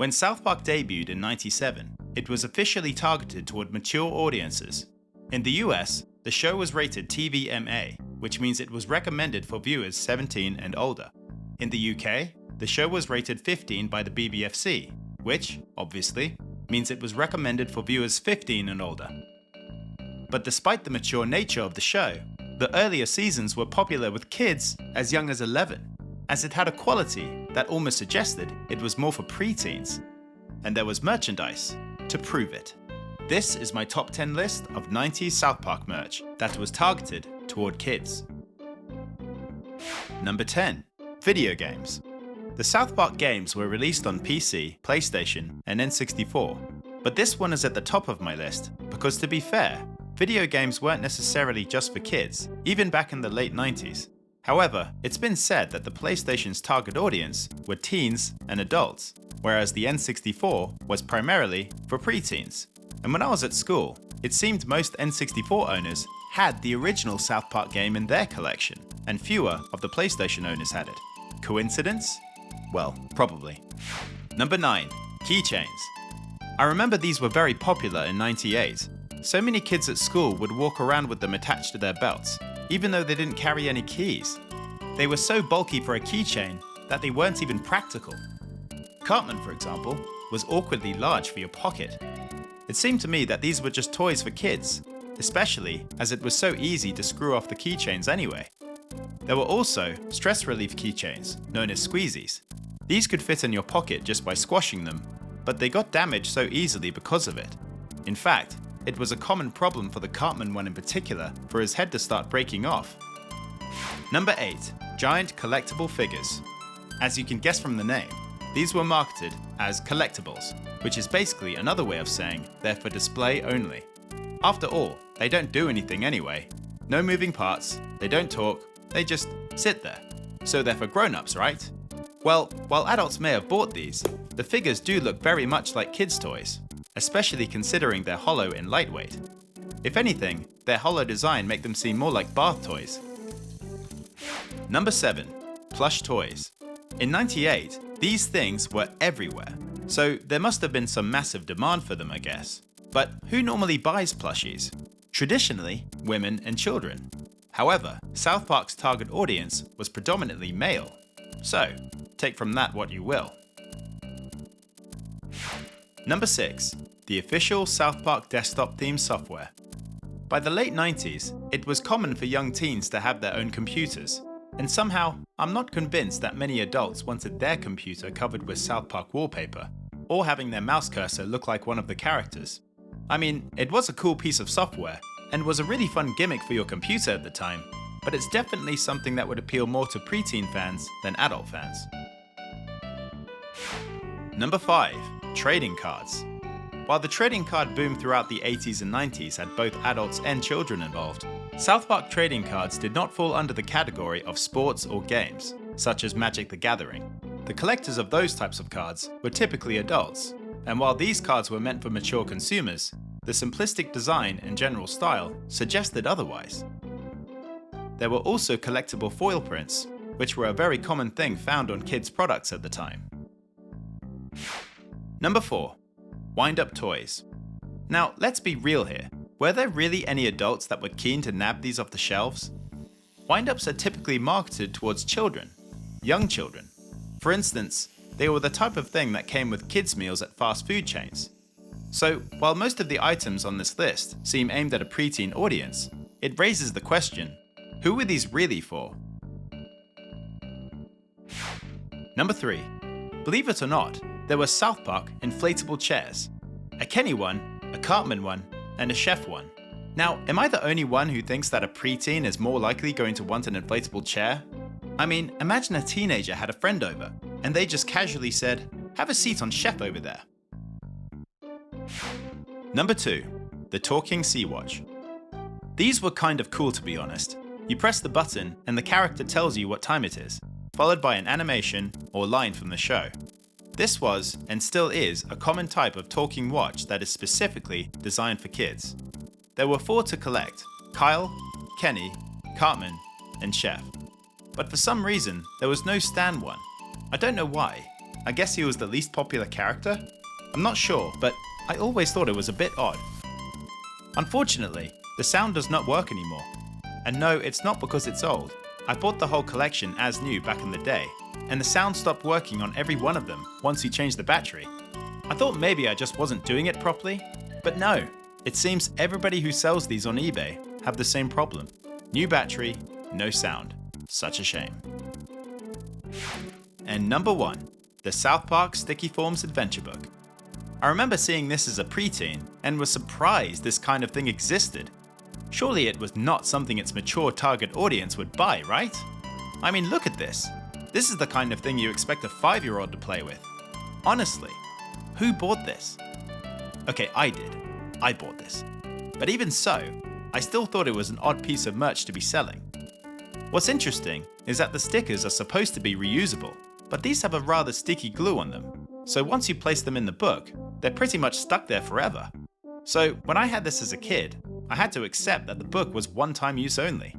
When South Park debuted in '97, it was officially targeted toward mature audiences. In the US, the show was rated TVMA, which means it was recommended for viewers 17 and older. In the UK, the show was rated 15 by the BBFC, which, obviously, means it was recommended for viewers 15 and older. But despite the mature nature of the show, the earlier seasons were popular with kids as young as 11, as it had a quality that almost suggested it was more for preteens. And there was merchandise to prove it. This is my top 10 list of 90s South Park merch that was targeted toward kids. Number 10. Video games. The South Park games were released on PC, PlayStation, and N64, but this one is at the top of my list because, to be fair, video games weren't necessarily just for kids, even back in the late 90s. However, it's been said that the PlayStation's target audience were teens and adults, whereas the N64 was primarily for preteens. And when I was at school, it seemed most N64 owners had the original South Park game in their collection, and fewer of the PlayStation owners had it. Coincidence? Well, probably. Number 9. Keychains. I remember these were very popular in '98. So many kids at school would walk around with them attached to their belts, even though they didn't carry any keys. They were so bulky for a keychain that they weren't even practical. Cartman, for example, was awkwardly large for your pocket. It seemed to me that these were just toys for kids, especially as it was so easy to screw off the keychains anyway. There were also stress relief keychains, known as squeezies. These could fit in your pocket just by squashing them, but they got damaged so easily because of it. In fact, it was a common problem for the Cartman one in particular for his head to start breaking off. Number 8. Giant collectible figures. As you can guess from the name, these were marketed as collectibles, which is basically another way of saying they're for display only. After all, they don't do anything anyway. No moving parts, they don't talk, they just sit there. So they're for grown-ups, right? Well, while adults may have bought these, the figures do look very much like kids' toys, especially considering they're hollow and lightweight. If anything, their hollow design make them seem more like bath toys. Number 7. Plush toys. In '98, these things were everywhere, so there must have been some massive demand for them, I guess. But who normally buys plushies? Traditionally, women and children. However, South Park's target audience was predominantly male, so take from that what you will. Number 6. The official South Park desktop theme software. By the late 90s, it was common for young teens to have their own computers, and somehow I'm not convinced that many adults wanted their computer covered with South Park wallpaper, or having their mouse cursor look like one of the characters. I mean, it was a cool piece of software, and was a really fun gimmick for your computer at the time, but it's definitely something that would appeal more to preteen fans than adult fans. Number 5. Trading cards. While the trading card boom throughout the 80s and 90s had both adults and children involved, South Park trading cards did not fall under the category of sports or games, such as Magic the Gathering. The collectors of those types of cards were typically adults, and while these cards were meant for mature consumers, the simplistic design and general style suggested otherwise. There were also collectible foil prints, which were a very common thing found on kids' products at the time. Number 4. Windup Toys. Now, let's be real here. Were there really any adults that were keen to nab these off the shelves? Windups are typically marketed towards children, young children. For instance, they were the type of thing that came with kids' meals at fast food chains. So, while most of the items on this list seem aimed at a preteen audience, it raises the question, who were these really for? Number 3. Believe it or not, there were South Park inflatable chairs. A Kenny one, a Cartman one, and a Chef one. Now, am I the only one who thinks that a preteen is more likely going to want an inflatable chair? I mean, imagine a teenager had a friend over, and they just casually said, "Have a seat on Chef over there." Number 2. The talking Seawatch. These were kind of cool, to be honest. You press the button and the character tells you what time it is, followed by an animation or line from the show. This was, and still is, a common type of talking watch that is specifically designed for kids. There were 4 to collect: Kyle, Kenny, Cartman, and Chef. But for some reason, there was no Stan one. I don't know why. I guess he was the least popular character? I'm not sure, but I always thought it was a bit odd. Unfortunately, the sound does not work anymore. And no, it's not because it's old. I bought the whole collection as new back in the day, and the sound stopped working on every one of them once you changed the battery. I thought maybe I just wasn't doing it properly, but no. It seems everybody who sells these on eBay have the same problem. New battery, no sound. Such a shame. And number 1, the South Park Sticky Forms Adventure Book. I remember seeing this as a preteen and was surprised this kind of thing existed. Surely it was not something its mature target audience would buy, right? I mean, look at this. This is the kind of thing you expect a 5-year-old to play with. Honestly, who bought this? Okay, I did. I bought this. But even so, I still thought it was an odd piece of merch to be selling. What's interesting is that the stickers are supposed to be reusable, but these have a rather sticky glue on them. So once you place them in the book, they're pretty much stuck there forever. So when I had this as a kid, I had to accept that the book was one-time use only.